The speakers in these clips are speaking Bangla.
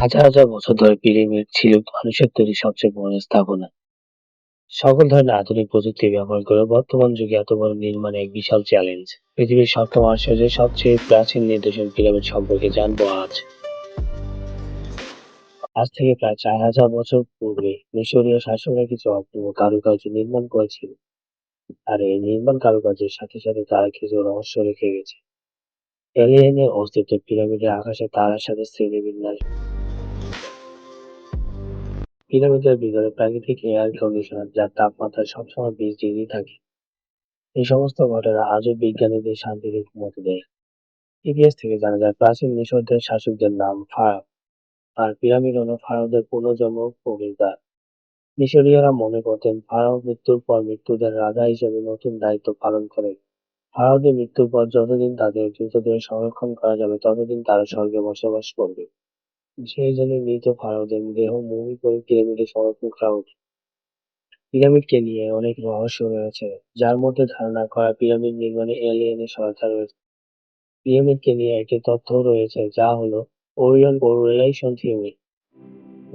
হাজার হাজার বছর ধরে পিরামিড ছিল মানুষের তৈরি সবচেয়ে বড় স্থাপনা। সকল ধরনের আধুনিক প্রযুক্তি ব্যবহার করে বর্তমান যুগে এত বড় নির্মাণ এক বিশাল চ্যালেঞ্জ। পৃথিবীর সপ্তম আশ্চর্যের সবচেয়ে প্রাচীন নিদর্শন পিরামিড সম্পর্কে জানবো আজ। আজ থেকে প্রায় ৪,০০০ বছর পূর্বে মিশরীয় শাসকরা কিছু অপূর্ব কারুকার্য নির্মাণ করেছিল। আর এই নির্মাণ কারুকার্যের সাথে সাথে তারা কিছু রহস্য রেখে গেছে। এলিয়েনের অস্তিত্ব, পিরামিডের আকাশে তারার সাথে শ্রেণীবিন্যাস, পিরামিডের ভিতরে প্রাকৃতিক এয়ার কন্ডিশনার যার তাপমাত্রা সবসময় 20 ডিগ্রি থাকে। এই সমস্ত ঘটনা আজও বিজ্ঞানীদের শান্তিতে ঘুমাতে দেয়। ইতিহাস থেকে জানা যায় প্রাচীন মিশরদের শাসকদের নাম ফারাও, আর পিরামিড হলো ফারাওদের পুনর্জন্ম প্রবেশদ্বার। মিশরীয়রা মনে করতেন ফারাও মৃত্যুর পর মৃত্যুদের রাজা হিসেবে নতুন দায়িত্ব পালন করেন। ফারাওদের মৃত্যুর পর যতদিন তাদের মৃতদেহ সংরক্ষণ করা যাবে ততদিন তারা স্বর্গে বসবাস করবে। সেই জন্য মৃত ফারাওদের দেহ মমি করে পিরামিডে সংরক্ষণ করা হতো। পিরামিডকে নিয়ে অনেক রহস্য রয়েছে, যার মধ্যে ধারণা করা পিরামিড নির্মাণে এলিয়েনের সহায়তা রয়েছে। পিরামিডকে নিয়ে একটি তথ্য রয়েছে যা হলো ওরিয়ন কোরিলেশন থিওরি।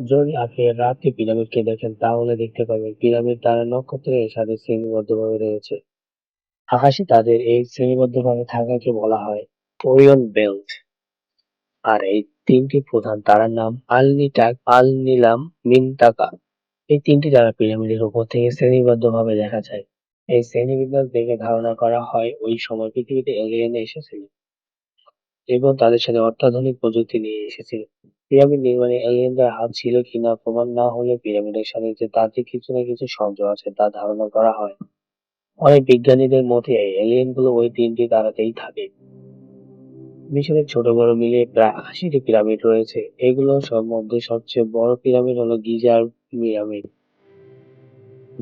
যদি আপনি রাতে পিরামিডকে দেখেন তাহলে দেখতে পাবেন পিরামিড তারা নক্ষত্রের সাথে শ্রেণীবদ্ধভাবে রয়েছে। আকাশে তাদের এই শ্রেণীবদ্ধভাবে থাকাকে বলা হয় ওরিয়ন বেল্ট। আর এই তিনটি প্রধান তারার নাম আল-নিটাক, আল-নিলাম, মিনতাকা। এই তিনটি তারা পিরামিডের উপর থেকে শ্রেণীবদ্ধভাবে দেখা যায়। এই শ্রেণীবিন্যাস দেখে ধারণা করা হয় ওই সময় পৃথিবীতে এলিয়েন এসেছিল এবং তাদের সাথে অত্যাধুনিক প্রযুক্তি নিয়ে এসেছিল। পিরামিড নির্মাণে এলিয়েনদের হাত ছিল কিনা প্রমাণ না হলেও পিরামিডের সাথে যে তাত্ত্বিক কিছু না কিছু সংযোগ আছে তা ধারণা করা হয়। অনেক বিজ্ঞানীদের মতে এলিয়েনগুলো ওই তিনটি তারাতেই থাকে। মিশরের ছোট বড় মিলিয়ে প্রায় ৮০টি পিরামিড রয়েছে। এগুলোর সব মধ্যে সবচেয়ে বড় পিরামিড হলো গিজার পিরামিড,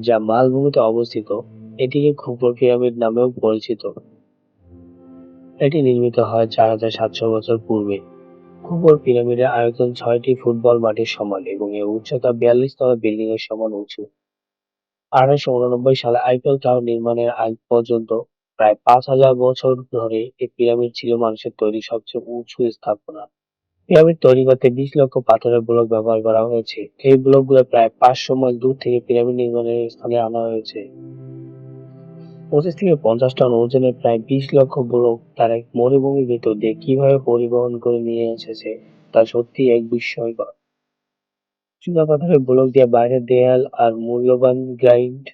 যা মালভূমিতে অবস্থিত। এটিকে খুফু পিরামিড নামেও পরিচিত। এটি নির্মিত হয় ৪,৭০০ বছর পূর্বে। খুফুর পিরামিডের আয়তন ৬টি ফুটবল মাঠের সমান এবং এর উচ্চতা ৪২ তলা বিল্ডিং এর সমান উঁচু। ১৮৮৯ সালে আইফেল টাওয়ার নির্মাণের আগ পর্যন্ত প্রায় ৫,০০০ বছর ধরে এই পিরামিড ছিল মানুষের তৈরি সবচেয়ে উঁচু স্থাপনা। পিরামিড তৈরি করতে ২০ লক্ষ পাথরের ব্লক ব্যবহার করা হয়েছে। এই ব্লকগুলো প্রায় ৫০০ মাইল দূর থেকে পিরামিড নির্মাণের স্থানে আনা হয়েছে। ২৫ থেকে ৫০ টন ওজনের প্রায় ২০ লক্ষ ব্লক তারা মরুভূমির ভেতর দিয়ে কিভাবে পরিবহন করে নিয়ে এসেছে তা সত্যিই এক বিস্ময়কর। চুনাপাথরের ব্লক দিয়ে বাইরের দেয়াল আর মূল্যবান গ্রানাইট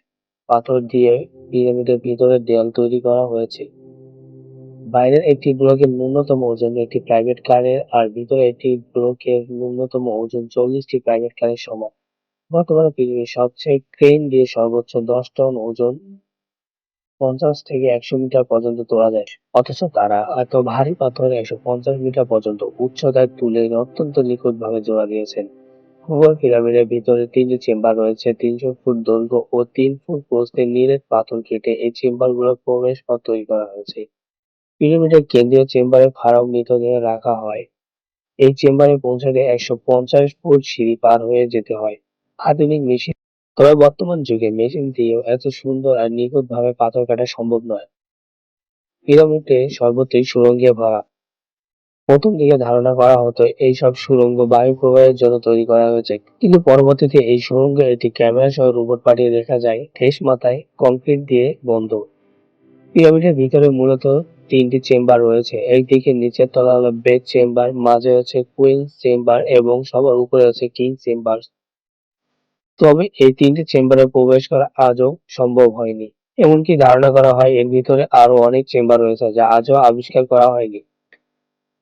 পাথর দিয়ে পিরামিডের ভিতরের দেয়াল তৈরি করা হয়েছে। বাইরের একটি ব্লকের ন্যূনতম ওজন একটি প্রাইভেট কারের আর ভিতরে একটি ব্লকের ন্যূনতম ওজন ৪০টি প্রাইভেট কারের সমান। বর্তমানে পৃথিবীর সবচেয়ে ক্রেন দিয়ে সর্বোচ্চ ১০ টন ওজন ৫০ থেকে ১০০ মিটার পর্যন্ত তোলা যায়। অথচ তারা এত ভারী পাথর ১৫০ মিটার পর্যন্ত উচ্চতায় তুলে অত্যন্ত নিখুঁতভাবে জোড়া দিয়েছেন। খুবর পিরামিডের ভিতরে ৩টি চেম্বার রয়েছে। ৩০০ ফুট দৈর্ঘ্য ও ৩ ফুট প্রস্থে নিরেট পাথর কেটে এই চেম্বারগুলোর প্রবেশ পথ তৈরি করা হয়েছে। পিরামিডের কেন্দ্রীয় চেম্বারে ফারাও মৃতদেহ রাখা হয়। এই চেম্বারে পৌঁছাতে ১৫০ ফুট সিঁড়ি পার হয়ে যেতে হয়। আধুনিক মেশিন, তবে বর্তমান যুগে মেশিন দিয়েও এত সুন্দর আর নিখুঁতভাবে পাথর কাটা সম্ভব নয়। পিরামিডে সর্বত্রই সুড়ঙ্গে ভরা। প্রথম দিকে ধারণা করা হতো এইসব সুড়ঙ্গ বায়ু প্রবাহের জন্য তৈরি করা হয়েছে, কিন্তু পরবর্তীতে এই সুড়ঙ্গে একটি ক্যামেরা সহ রোবট পাঠিয়ে দেখা যায় ঠেস মাথায় কংক্রিট দিয়ে বন্ধ। পিরামিডের ভিতরে মূলত তিনটি চেম্বার রয়েছে। একদিকে নিচের তলা হলো বেড চেম্বার, মাঝে আছে কুইন চেম্বার এবং সবার উপরে আছে কিং চেম্বার। তবে এই তিনটি চেম্বারে প্রবেশ করা আজও সম্ভব হয়নি। এমনকি ধারণা করা হয় এর ভিতরে আরো অনেক চেম্বার রয়েছে যা আজও আবিষ্কার করা হয়নি।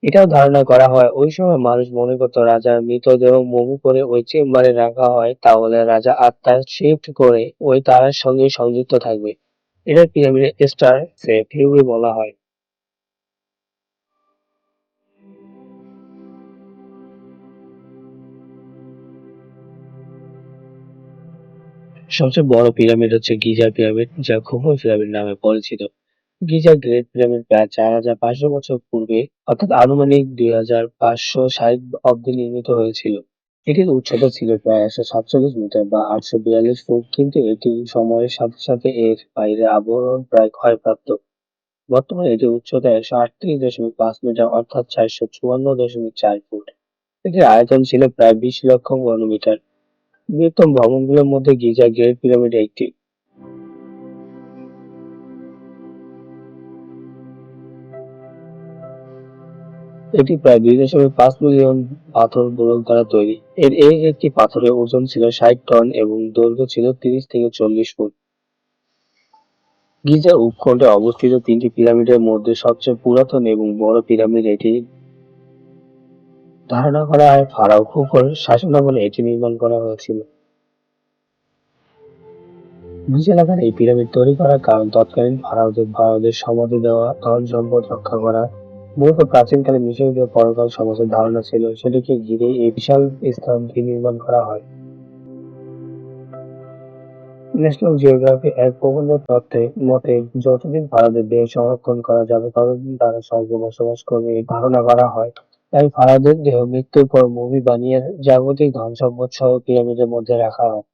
এটাও ধারণা করা হয় ওই সময় মানুষ মনে করতো রাজার মৃতদেহ মমি করে ওই চেম্বারে রাখা হয়, তাহলে রাজা আত্মা শিফট করে ওই তারার সঙ্গে সংযুক্ত থাকবে। এটা পিরামিডের স্টার থিওরি বলা হয়। সবচেয়ে বড় পিরামিড হচ্ছে গিজা পিরামিড, যা খুফু পিরামিড নামে পরিচিত। গিজা গ্রেট পিরামিড প্রায় ৪,৫০০ বছর পূর্বে, অর্থাৎ আনুমানিক ২,৫৬০ অব্দে নির্মিত হয়েছিল। এটির উচ্চতা ছিল প্রায় ১৪৭ মিটার বা ৮৪২ ফুট, কিন্তু এটি সময়ের সাথে সাথে এর বাইরের আবরণ প্রায় ক্ষয়প্রাপ্ত। বর্তমানে এটির উচ্চতা ১৩৮.৫ মিটার অর্থাৎ ৪৫৪.৪ ফুট। এটির আয়তন ছিল প্রায় 20 লক্ষ বর্গমিটার। বৃহত্তম ভবনগুলোর মধ্যে গিজা গ্রেট পিরামিড একটি। এটি প্রায় 2.5 মিলিয়ন পাথর ব্রোঞ্জ দ্বারা তৈরি। এর একটি পাথরের ওজন ছিল 60 টন এবং দৈর্ঘ্য ছিল 30 থেকে 40 ফুট। গিজার উপখণ্ডে অবস্থিত তিনটি পিরামিডের মধ্যে সবচেয়ে পুরাতন এবং বড় পিরামিড এটি। ধারণা করা হয় ফারাও খুফুর শাসনামলে এটি নির্মাণ করা হয়েছিল। নিজ এলাকার এই পিরামিড তৈরি করার কারণ তৎকালীন ফারাওদের সমাধি দেওয়া, ধন সম্পদ রক্ষা করা। মূলত প্রাচীনকালে মিশরীয় পরকাল সমাজের ধারণা ছিল সেটিকে ঘিরে এই বিশাল স্থানটি নির্মাণ করা হয়। ন্যাশনাল জিওগ্রাফি এক প্রবন্ধের মতে যতদিন ফারাওদের দেহ সংরক্ষণ করা যাবে ততদিন তারা স্বর্গে বসবাস করবে এই ধারণা করা হয়। তাই ফারাওদের দেহ মৃত্যুর পর মমি বানিয়ে জাগতিক ধন সম্পদ সহ পিরামিডের মধ্যে রাখা হয়।